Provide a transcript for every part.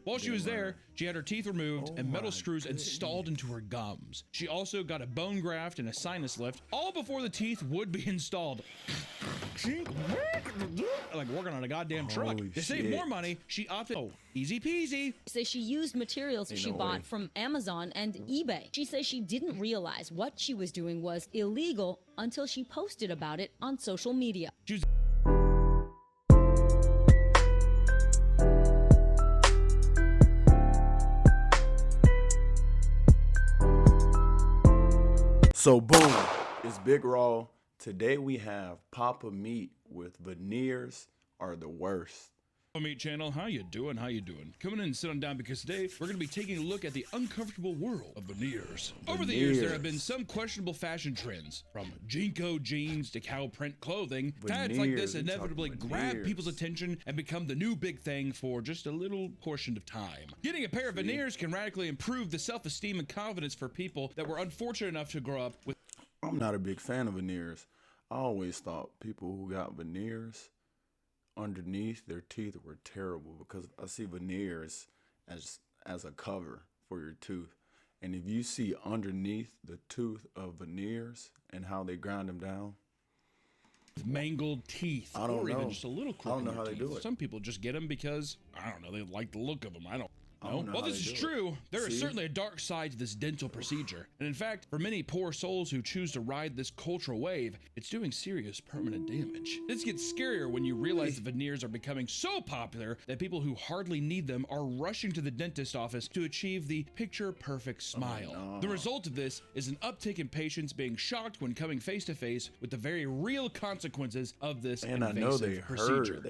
While she was there, she had her teeth removed and metal screws installed into her gums. She also got a bone graft and a sinus lift, all before the teeth would be installed. Like working on a goddamn truck. To save more money, she opted. Oh, easy peasy. Say she used materials she bought from Amazon and eBay. She says she didn't realize what she was doing was illegal until she posted about it on social media. So boom, it's Big Raw. Today we have Papa Meat with Veneers are the worst. Meat Channel, how you doing? How you doing? Coming in and sit on down because today we're going to be taking a look at the uncomfortable world of veneers. Over the years, there have been some questionable fashion trends, from Jinko jeans to cow print clothing. Fads like this inevitably grab people's attention and become the new big thing for just a little portion of time. Getting a pair of veneers can radically improve the self-esteem and confidence for people that were unfortunate enough to grow up with. I'm not a big fan of veneers. I always thought people who got veneers underneath their teeth were terrible, because I see veneers as a cover for your tooth. And if you see underneath the tooth of veneers and how they grind them down, mangled teeth, or even just a little crook. I don't know how they do it. Some people just get them because, I don't know, they like the look of them. I don't know. Well, this is true. There is certainly a dark side to this dental procedure. And in fact, for many poor souls who choose to ride this cultural wave, it's doing serious permanent damage. This gets scarier when you realize that veneers are becoming so popular that people who hardly need them are rushing to the dentist office to achieve the picture-perfect smile. The result of this is an uptick in patients being shocked when coming face-to-face with the very real consequences of this invasive procedure.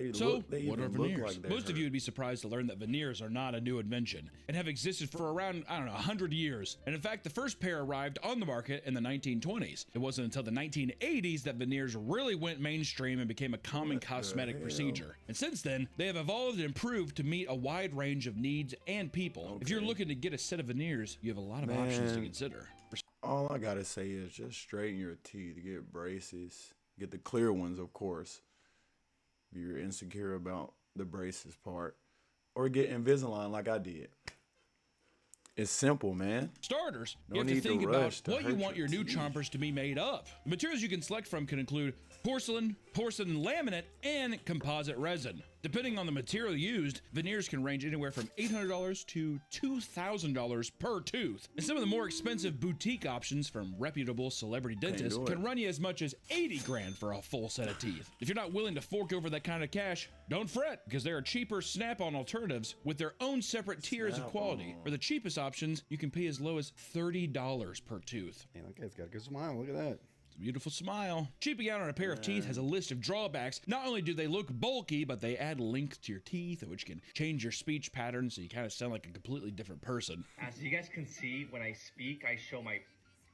What are veneers? Most of you would be surprised to learn that veneers are not a new invention and have existed for around, 100 years. And in fact, the first pair arrived on the market in the 1920s. It wasn't until the 1980s that veneers really went mainstream and became a common cosmetic procedure. And since then, they have evolved and improved to meet a wide range of needs and people. If you're looking to get a set of veneers, you have a lot of options to consider. All I gotta say is just straighten your teeth, get braces, get the clear ones, of course, if you're insecure about the braces part. Or get Invisalign like I did. It's simple, man. Starters, you have to think about what you want your new chompers to be made of. The materials you can select from can include porcelain laminate, and composite resin. Depending on the material used, veneers can range anywhere from $800 to $2,000 per tooth. And some of the more expensive boutique options from reputable celebrity dentists can run you as much as 80 grand for a full set of teeth. If you're not willing to fork over that kind of cash, don't fret, because there are cheaper Snap-on alternatives with their own separate tiers of quality. For the cheapest options, you can pay as low as $30 per tooth. Man, that guy's got a good smile. Look at that. It's a beautiful smile. Cheaping out on a pair of teeth has a list of drawbacks. Not only do they look bulky, but they add length to your teeth, which can change your speech pattern, so you kind of sound like a completely different person. As you guys can see, when I speak, I show my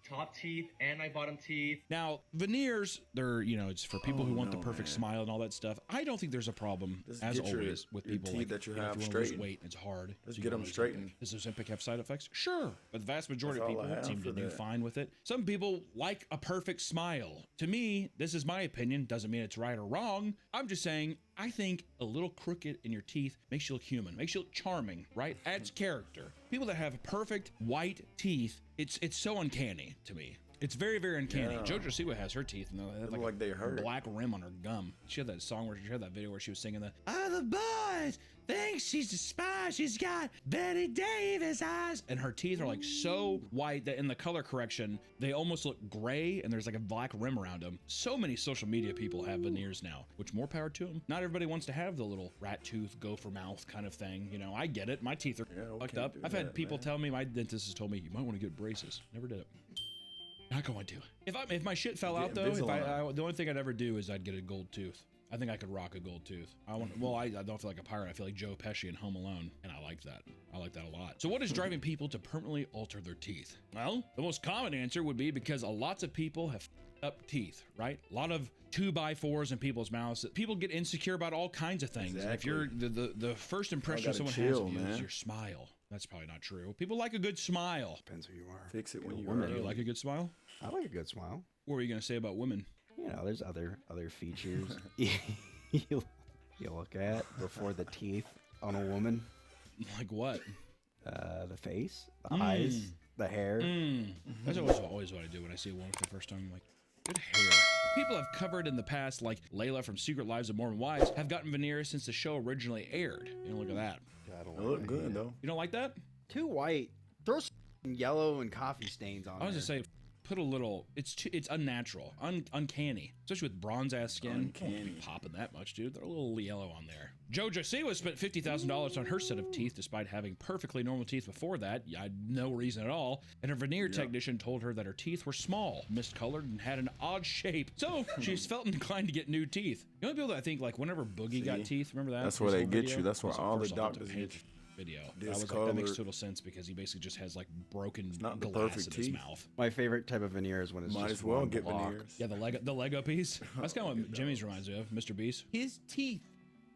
top teeth and my bottom teeth. Now, veneers, they're, it's for people who want the perfect smile and all that stuff. I don't think there's a problem, as always, with people teeth like that you if have you want to lose weight, it's hard. Let's get them straightened. Does Ozempic have side effects? Sure, but the vast majority of people seem to do fine with it. Some people like a perfect smile. To me, this is my opinion. Doesn't mean it's right or wrong. I'm just saying, I think a little crooked in your teeth makes you look human, makes you look charming, right? Adds character. People that have perfect white teeth, it's so uncanny to me. It's very, very uncanny. JoJo Siwa has her teeth, and they have like a black rim on her gum. She had that song where she had that video where she was singing the "Other boys think she's a spy. She's got Betty Davis eyes," and her teeth are like so white that in the color correction they almost look gray, and there's like a black rim around them. So many social media people have veneers now, which more power to them. Not everybody wants to have the little rat tooth, gopher mouth kind of thing. I get it. My teeth are fucked up. I've had people tell me, my dentist has told me, you might want to get braces. Never did it. Not going to. If my shit fell out though, the only thing I'd ever do is I'd get a gold tooth. I think I could rock a gold tooth. I don't feel like a pirate. I feel like Joe Pesci in Home Alone, and I like that. I like that a lot. So what is driving people to permanently alter their teeth? Well, the most common answer would be because lots of people have up teeth, right? A lot of 2x4s in people's mouths. People get insecure about all kinds of things. Exactly. If you're the first impression someone has of you is your smile. That's probably not true. People like a good smile. Depends who you are. Fix it when you're women. Do you like a good smile? I like a good smile. What were you gonna say about women? There's other features you look at before the teeth on a woman. Like what? The face, the eyes, the hair. That's always what I do when I see a woman for the first time. I'm like, good hair. People I've covered in the past, like Layla from Secret Lives of Mormon Wives, have gotten veneers since the show originally aired. You know, look at that. It look good though. You don't like that? Too white. Throw some yellow and coffee stains on. I was just saying, put a little. It's unnatural, uncanny, especially with bronze ass skin. Uncanny. Popping that much, dude. They're a little yellow on there. JoJo Siwa spent $50,000 on her set of teeth, despite having perfectly normal teeth before that. I had no reason at all. And her veneer technician told her that her teeth were small, miscolored, and had an odd shape. So she's felt inclined to get new teeth. The only people that I think, like, whenever Boogie got teeth, remember that? That's where they get video? you. That's where all the doctors get get you. Video. I was like, that makes total sense because he basically just has like broken not the glass perfect in his teeth. mouth. My favorite type of veneer is when it's Might just as well one get block. veneers. Yeah, the Lego piece. That's kind of what Jimmy's reminds me of, Mr. Beast. His teeth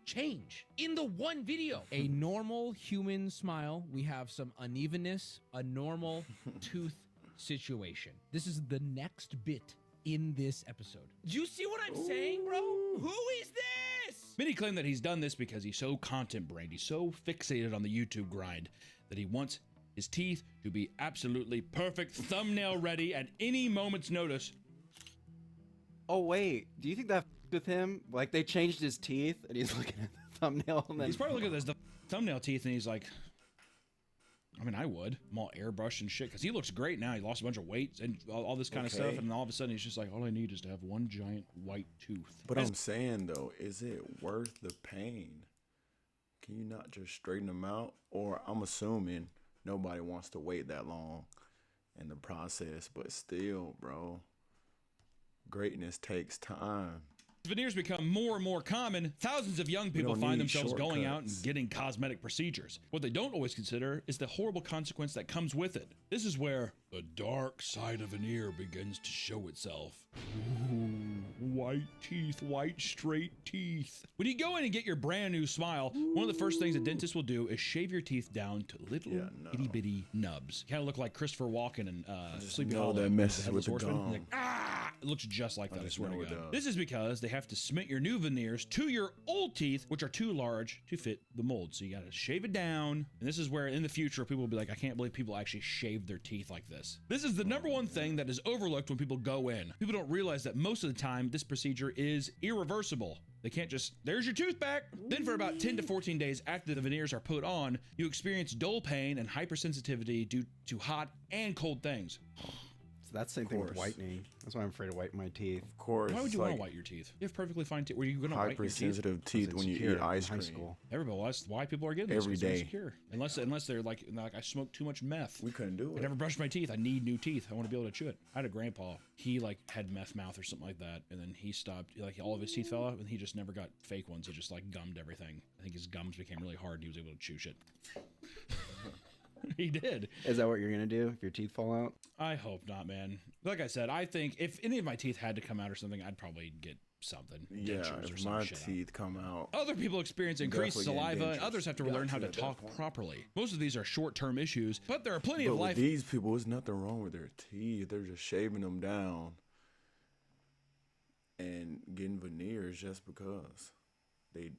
change in the one video. A normal human smile, we have some unevenness, a normal tooth situation. This is the next bit in this episode. Do you see what I'm saying, bro? Who is this? Many claim that he's done this because he's so content-brained, he's so fixated on the YouTube grind that he wants his teeth to be absolutely perfect, thumbnail ready at any moment's notice. Oh wait, do you think that with him? Like they changed his teeth and he's looking at the thumbnail and then He's probably looking at the thumbnail teeth and he's like, I mean, I would. I'm all airbrushed and shit because he looks great now. He lost a bunch of weight and all this kind of stuff, and all of a sudden he's just like, all I need is to have one giant white tooth. But I'm saying though, is it worth the pain? Can you not just straighten them out? Or I'm assuming nobody wants to wait that long in the process, but still, bro, greatness takes time. Veneers become more and more common. Thousands of young people don't find need themselves going out and shortcuts. getting cosmetic procedures. What they don't always consider is the horrible consequence that comes with it. This is where the dark side of veneer begins to show itself. Ooh, white teeth, white straight teeth. When you go in and get your brand new smile, one of the first things a dentist will do is shave your teeth down to little itty bitty nubs. Kind of look like Christopher Walken and Sleepy know Hollow. that messes Headless with the Horseman. gum. Like, it looks just like that, I just swear to know it God. does. This is because they have to cement your new veneers to your old teeth, which are too large to fit the mold. So you got to shave it down. And this is where in the future, people will be like, I can't believe people actually shave their teeth like this. This is the number one thing that is overlooked when people go in. People don't realize that most of the time, this procedure is irreversible. They can't just, there's your tooth back. Then for about 10 to 14 days after the veneers are put on, you experience dull pain and hypersensitivity due to hot and cold things. So that's the same thing with whitening. That's why I'm afraid to whiten my teeth. Of course. Why would you it's want to like white your teeth? You have perfectly fine teeth. Were you going to white your teeth? hypersensitive teeth when you eat ice cream. Everybody, well, that's why people are getting this, Every 'cause they're day. insecure. Unless they're like I smoke too much meth. We couldn't do I it. never brushed my teeth. I need new teeth. I want to be able to chew it. I had a grandpa. He like had meth mouth or something like that, and then he stopped. Like all of his teeth fell out, and he just never got fake ones. He just like gummed everything. I think his gums became really hard, and he was able to chew shit. He did. Is that what you're gonna do if your teeth fall out? I hope not, man. Like I said, I think if any of my teeth had to come out or something, I'd probably get something. Yeah, Dentures or if some my shit out. teeth come out. Other people experience increased Definitely getting saliva, and dentures. others have to Got learn how to to at that talk point. properly. Most of these are short-term issues, but there are plenty But of with life. these people, there's nothing wrong with their teeth. They're just shaving them down and getting veneers just because they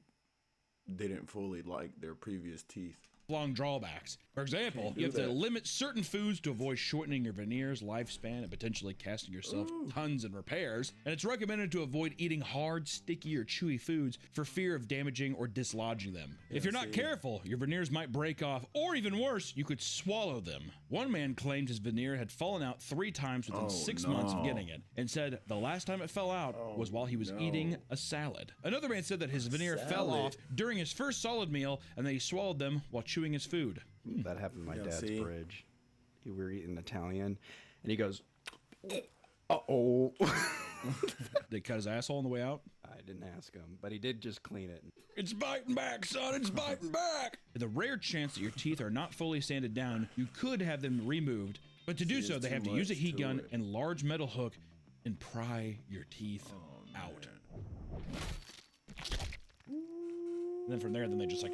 didn't fully like their previous teeth. Long drawbacks. For example, you have to limit certain foods to avoid shortening your veneers lifespan and potentially casting yourself tons in repairs. And it's recommended to avoid eating hard, sticky, or chewy foods for fear of damaging or dislodging them. If you're not careful, your veneers might break off, or even worse, you could swallow them. One man claimed his veneer had fallen out 3 times within 6 months of getting it, and said the last time it fell out was while he was eating a salad. Another man said that his veneer fell off during his first solid meal, and that he swallowed them while chewing his food. That happened in my dad's see? fridge. We were eating Italian, and he goes, "Uh-oh." They cut his asshole on the way out. I didn't ask him, but he did just clean it. It's biting back, son. It's biting back. The rare chance that your teeth are not fully sanded down, you could have them removed. But to do so, they have to use a heat gun and large metal hook and pry your teeth out. And then from there, then they just like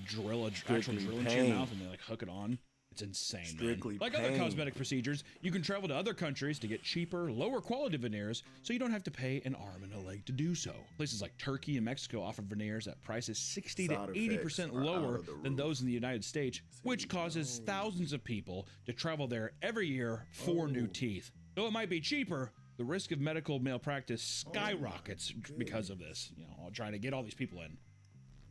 drill a actual drill into your pain. mouth and they like hook it on. It's insane, Strictly man. Like other pain. cosmetic procedures, you can travel to other countries to get cheaper, lower quality veneers, so you don't have to pay an arm and a leg to do so. Places like Turkey and Mexico offer veneers at prices 60 to Side 80% effects are lower out of the than roof. those in the United States, which causes thousands of people to travel there every year for new teeth. Though it might be cheaper, the risk of medical malpractice skyrockets because of this. You know, trying to get all these people in.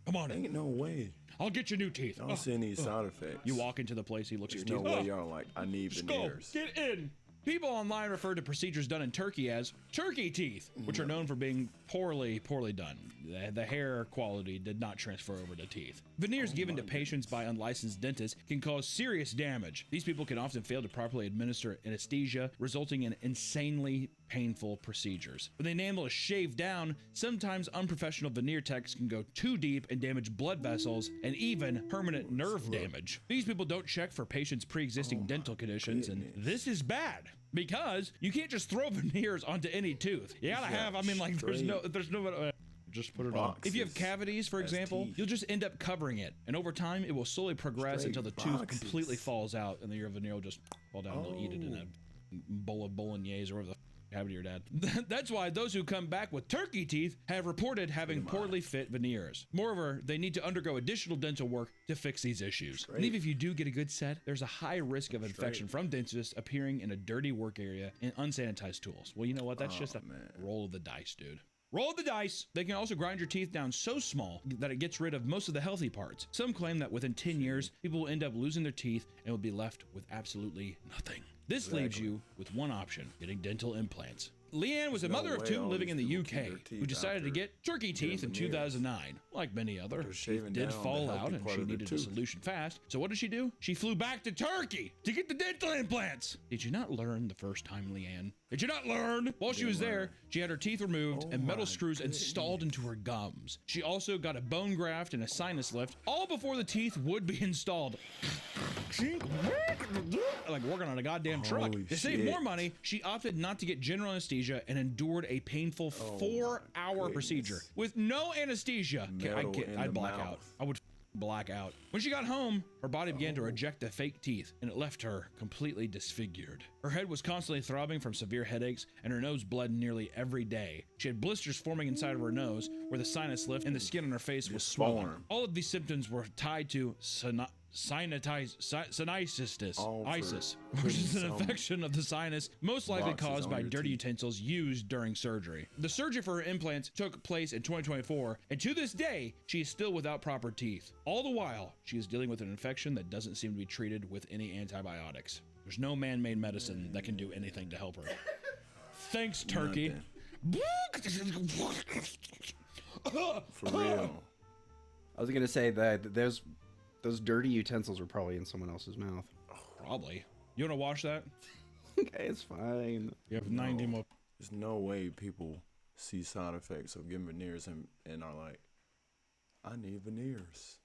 Come on in. Ain't no way. I'll get you new teeth. I don't see any side effects. You walk into the place, he looks There's at your no teeth. way y'all like, I need Just go. veneers. Get in. People online refer to procedures done in Turkey as turkey teeth, which are known for being poorly done. The hair quality did not transfer over to teeth. Veneers given to patients by unlicensed dentists can cause serious damage. These people can often fail to properly administer anesthesia, resulting in insanely painful procedures. When they enamel is shaved down, sometimes unprofessional veneer techs can go too deep and damage blood vessels and even permanent nerve damage. These people don't check for patients' pre-existing dental conditions, and this is bad. Because you can't just throw veneers onto any tooth. You gotta have, I mean, like, there's no, just put it on. If you have cavities, for example, you'll just end up covering it. And over time, it will slowly progress until the tooth completely falls out and then your veneer will just fall down and they'll eat it in a bowl of bolognese or whatever the happened to your dad. That's why those who come back with turkey teeth have reported having poorly fit veneers. Moreover, they need to undergo additional dental work to fix these issues. And even if you do get a good set, there's a high risk of infection from dentists appearing in a dirty work area and unsanitized tools. Well, you know what? That's just a roll of the dice, dude. Roll the dice. They can also grind your teeth down so small that it gets rid of most of the healthy parts. Some claim that within 10 years, people will end up losing their teeth and will be left with absolutely nothing. This leaves you with one option: getting dental implants. Leanne was a mother of two living in the UK who decided to get turkey teeth in 2009. Like many other, teeth did fall out and she needed a solution fast. So what did she do? She flew back to Turkey to get the dental implants. Did you not learn the first time, Leanne? Did you not learn? While she was there, she had her teeth removed and metal screws installed into her gums. She also got a bone graft and a sinus lift, all before the teeth would be installed. Like working on a goddamn truck. To save more money, she opted not to get general anesthesia and endured a painful 4-hour procedure with no anesthesia. I'd black out. I would black out. When she got home, her body began to reject the fake teeth, and it left her completely disfigured. Her head was constantly throbbing from severe headaches, and her nose bled nearly every day. She had blisters forming inside of her nose, where the sinus lift and the skin on her face was swollen. All of these symptoms were tied to sinusitis, which is an infection of the sinus, most likely caused by dirty utensils used during surgery. The surgery for her implants took place in 2024, and to this day, she is still without proper teeth. All the while, she is dealing with an infection that doesn't seem to be treated with any antibiotics. There's no man-made medicine that can do anything to help her. Thanks, Turkey. For real. I was gonna say that those dirty utensils were probably in someone else's mouth. Probably. You want to wash that? Okay, it's fine. You have 90 more. There's no way people see side effects of getting veneers and are like, I need veneers.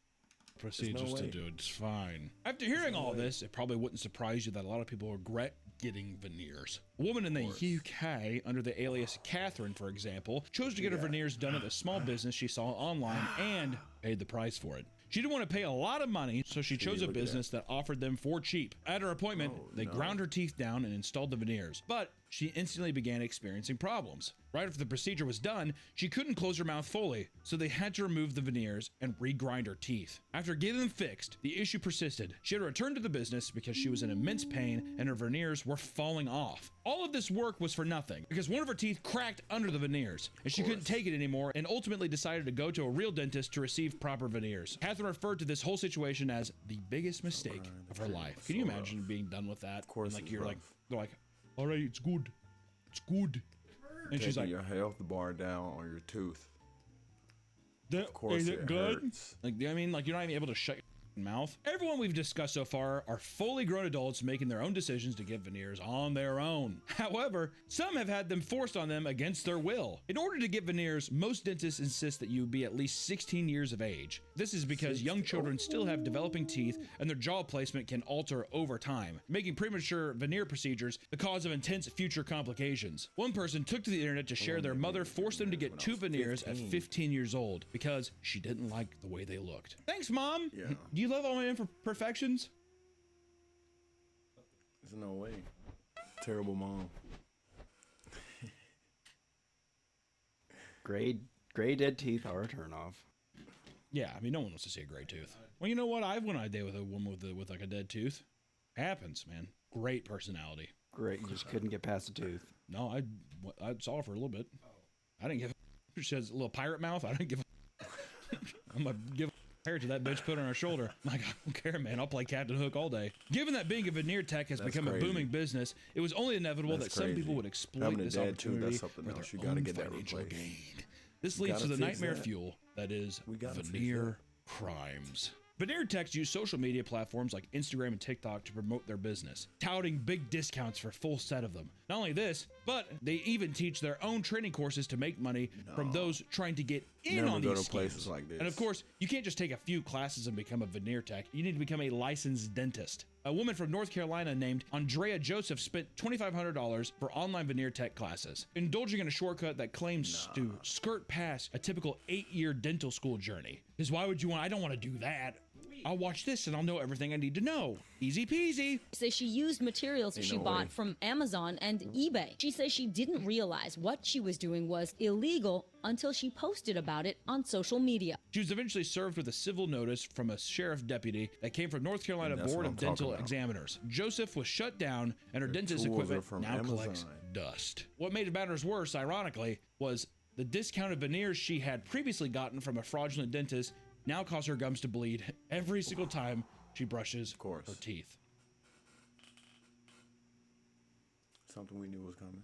Procedures to do it. It's fine. After hearing all this, it probably wouldn't surprise you that a lot of people regret getting veneers. A woman in the UK under the alias Catherine, for example, chose to get her veneers done at a small business she saw online and paid the price for it. She didn't want to pay a lot of money, so she chose a business that offered them for cheap. At her appointment, they ground her teeth down and installed the veneers, but she instantly began experiencing problems. Right after the procedure was done, she couldn't close her mouth fully, so they had to remove the veneers and regrind her teeth. After getting them fixed, the issue persisted. She had to return to the business because she was in immense pain and her veneers were falling off. All of this work was for nothing because one of her teeth cracked under the veneers and she couldn't take it anymore and ultimately decided to go to a real dentist to receive proper veneers. Catherine referred to this whole situation as the biggest mistake of her life. Can you imagine being done with that? Of course, and like they're like, all right, it's good. It's good. And she's like, your health bar down on your tooth. Of course, is it good? Hurts. Like, I mean, like you're not even able to shut your mouth. Everyone we've discussed so far are fully grown adults making their own decisions to get veneers on their own. However, some have had them forced on them against their will. In order to get veneers, most dentists insist that you be at least 16 years of age. This is because young children still have developing teeth and their jaw placement can alter over time, making premature veneer procedures the cause of intense future complications. One person took to the internet to share their mother forced them to get 2 veneers at 15 years old because she didn't like the way they looked. Thanks, Mom. Yeah. Do you love all my imperfections? There's no way. Terrible mom. Gray dead teeth are a turnoff. Yeah, I mean, no one wants to see a gray tooth. Well, you know what? I went on a date with a woman with like a dead tooth. Happens, man. Great personality. Great, you just couldn't get past the tooth. No, I saw her for a little bit. I didn't give a She has a little pirate mouth. I didn't give a I'm going to give a hair to that bitch, put it on her shoulder. I'm like, I don't care, man. I'll play Captain Hook all day. Given that being a veneer tech has become a booming business, it was only inevitable that some people would exploit this opportunity for their own financial gain. This leads to the nightmare fuel that is veneer crimes. Veneer techs use social media platforms like Instagram and TikTok to promote their business, touting big discounts for a full set of them. Not only this, but they even teach their own training courses to make money from those trying to get in on these schemes. Like this. And of course, you can't just take a few classes and become a veneer tech. You need to become a licensed dentist. A woman from North Carolina named Andrea Joseph spent $2,500 for online veneer tech classes, indulging in a shortcut that claims to skirt past a typical 8-year dental school journey. Because why would you want? I don't want to do that. I'll watch this and I'll know everything I need to know. Easy peasy. Says she used materials she bought from Amazon and eBay. She says she didn't realize what she was doing was illegal until she posted about it on social media. She was eventually served with a civil notice from a sheriff deputy that came from North Carolina Board of Dental Examiners. Joseph was shut down and her dentist equipment now collects dust. What made matters worse, ironically, was the discounted veneers she had previously gotten from a fraudulent dentist now cause her gums to bleed every single time she brushes her teeth. Something we knew was coming.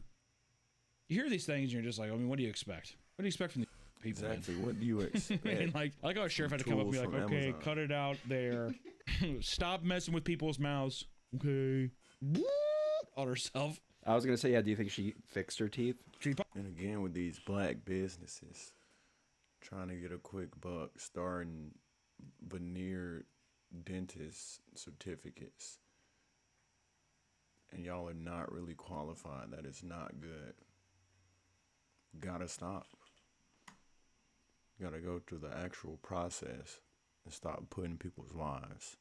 You hear these things and you're just like, I mean, what do you expect? What do you expect from these people? Exactly. What do you expect? And like how a sheriff had to come up and be like, okay, Amazon. Cut it out there. Stop messing with people's mouths. Okay. On herself. I was going to say, yeah, do you think she fixed her teeth? And again, with these black businesses trying to get a quick buck, starting veneer dentist certificates, and y'all are not really qualified. That is not good. Gotta stop. Gotta go through the actual process and stop putting people's lives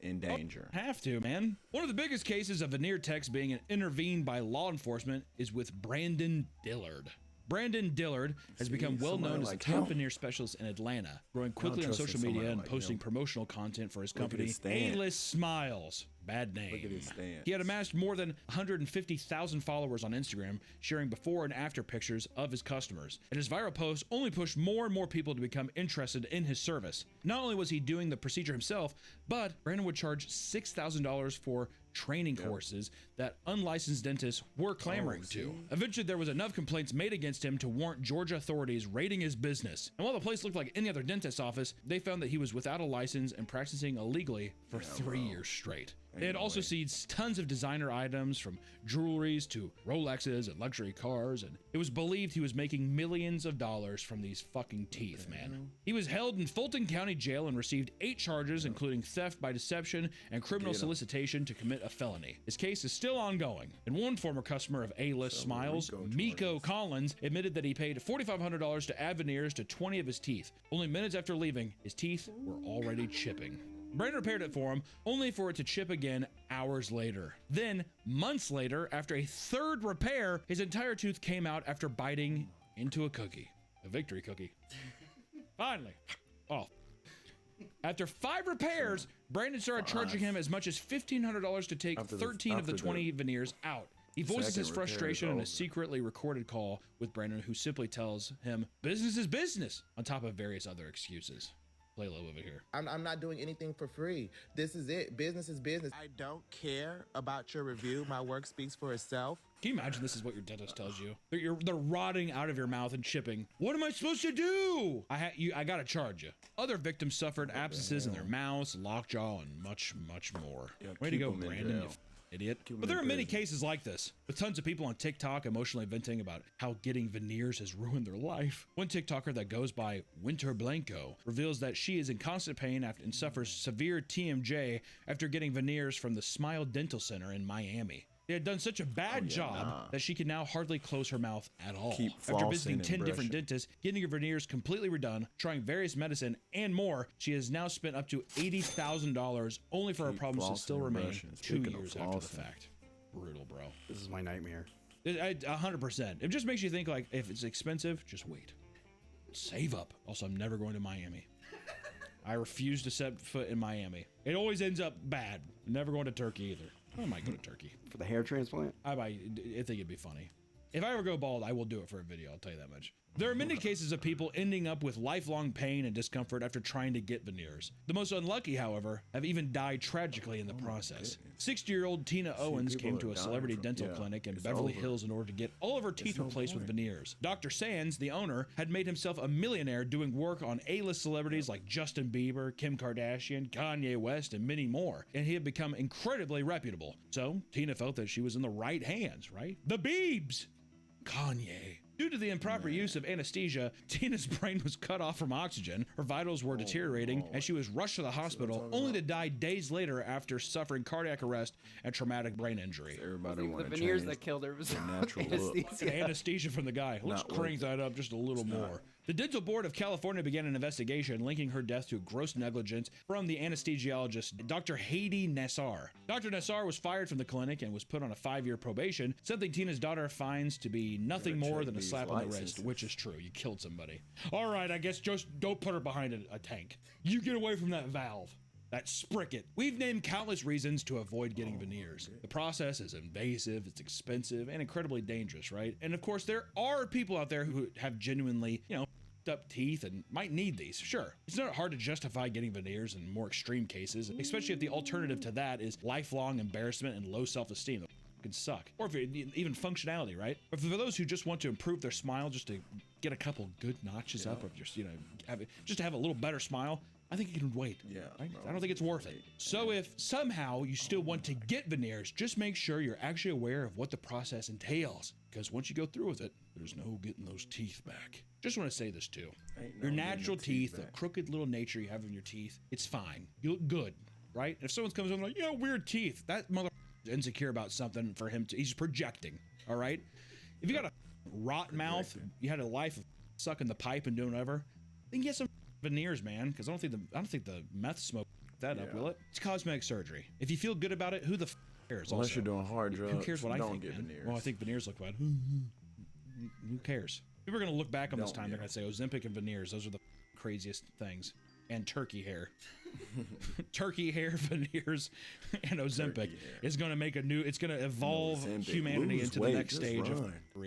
in danger. Have to, man. One of the biggest cases of veneer techs being intervened by law enforcement is with Brandon Dillard. Brandon Dillard has become well known as a top veneer specialist in Atlanta, growing quickly on social media and posting promotional content for his company, A-List Smiles. Bad name. Look at his stance. He had amassed more than 150,000 followers on Instagram, sharing before and after pictures of his customers. And his viral posts only pushed more and more people to become interested in his service. Not only was he doing the procedure himself, but Brandon would charge $6,000 for training courses that unlicensed dentists were clamoring to. Eventually, there was enough complaints made against him to warrant Georgia authorities raiding his business. And while the place looked like any other dentist's office, they found that he was without a license and practicing illegally for 3 years straight. They had also seized tons of designer items, from jewelries to Rolexes and luxury cars, and it was believed he was making millions of dollars from these fucking teeth, man. He was held in Fulton County Jail and received 8 charges, including theft by deception and criminal solicitation to commit a felony. His case is still ongoing, and one former customer of A-List Smiles, Miko Collins, admitted that he paid $4,500 to add veneers to 20 of his teeth. Only minutes after leaving, his teeth were already chipping. Brandon repaired it for him, only for it to chip again hours later. Then, months later, after a third repair, his entire tooth came out after biting into a cookie. A victory cookie. Finally. Oh. After 5 repairs, Brandon started charging him as much as $1,500 to take 13 of the 20 veneers out. He voices his frustration in a secretly recorded call with Brandon, who simply tells him, business is business, on top of various other excuses. Play a little over here. I'm not doing anything for free. This is it. Business is business. I don't care about your review. My work speaks for itself. Can you imagine this is what your dentist tells you? They're rotting out of your mouth and chipping. What am I supposed to do? I gotta charge you. Other victims suffered abscesses in their mouths, lockjaw, and much, much more. Way to go, Brandon. Idiot. But there are many cases like this, with tons of people on TikTok emotionally venting about how getting veneers has ruined their life. One TikToker that goes by Winter Blanco reveals that she is in constant pain and suffers severe TMJ after getting veneers from the Smile Dental Center in Miami. They had done such a bad job that she can now hardly close her mouth at all. After visiting 10 different dentists, getting her veneers completely redone, trying various medicine, and more, she has now spent up to $80,000 only for her problems to still remain 2 years after the fact. brutal, bro. This is my nightmare. 100%. It just makes you think like, if it's expensive, just wait. Save up. Also, I'm never going to Miami. I refuse to set foot in Miami. It always ends up bad. Never going to Turkey either. I might go to Turkey. For the hair transplant? I think it'd be funny. If I ever go bald, I will do it for a video. I'll tell you that much. There are many cases of people ending up with lifelong pain and discomfort after trying to get veneers. The most unlucky, however, have even died tragically in the process. 60-year-old Tina Owens came to a celebrity dental clinic in Beverly Hills in order to get all of her teeth replaced with veneers. Dr. Sands, the owner, had made himself a millionaire doing work on A-list celebrities like Justin Bieber, Kim Kardashian, Kanye West, and many more, and he had become incredibly reputable. So Tina felt that she was in the right hands, right? The Biebs! Kanye. Due to the improper use of anesthesia, Tina's brain was cut off from oxygen, her vitals were deteriorating, and she was rushed to the hospital only to die days later after suffering cardiac arrest and traumatic brain injury. Everybody The veneers that killed her was natural anesthesia. Anesthesia from the guy. Let's crank that up just a little more. The Dental Board of California began an investigation linking her death to gross negligence from the anesthesiologist, Dr. Hadi Nassar. Dr. Nassar was fired from the clinic and was put on a 5-year probation, something Tina's daughter finds to be nothing more than a slap on the wrist, which is true. You killed somebody. All right, I guess just don't put her behind a tank. You get away from that valve. That spricket. We've named countless reasons to avoid getting veneers. The process is invasive, it's expensive, and incredibly dangerous, right? And of course, there are people out there who have genuinely, up teeth and might need these. Sure, it's not hard to justify getting veneers in more extreme cases, especially if the alternative to that is lifelong embarrassment and low self-esteem. That can suck. Or if even functionality, right? But for those who just want to improve their smile, just to get a couple good notches up, or just just to have a little better smile, I think you can wait. Yeah, right? I don't think it's worth it. So if somehow you still want to get veneers, just make sure you're actually aware of what the process entails. Because once you go through with it, there's no getting those teeth back. Just want to say this too. Your natural teeth, the crooked little nature you have in your teeth, it's fine. You look good, right? If someone comes in like, weird teeth, that mother is insecure about something for him he's projecting, all right? If you got a rot mouth, you had a life of sucking the pipe and doing whatever, then get some veneers, man, because I don't think the meth smoke that up, will it? It's cosmetic surgery. If you feel good about it, who the cares? Unless you're doing hard drugs, who cares what I think? Get veneers. Well, I think veneers look bad. Who cares? People are gonna look back on this time. They're gonna say Ozempic and veneers. Those are the craziest things. And turkey hair. Turkey hair, veneers, and Ozempic is gonna make a new. It's gonna evolve humanity into the next stage of.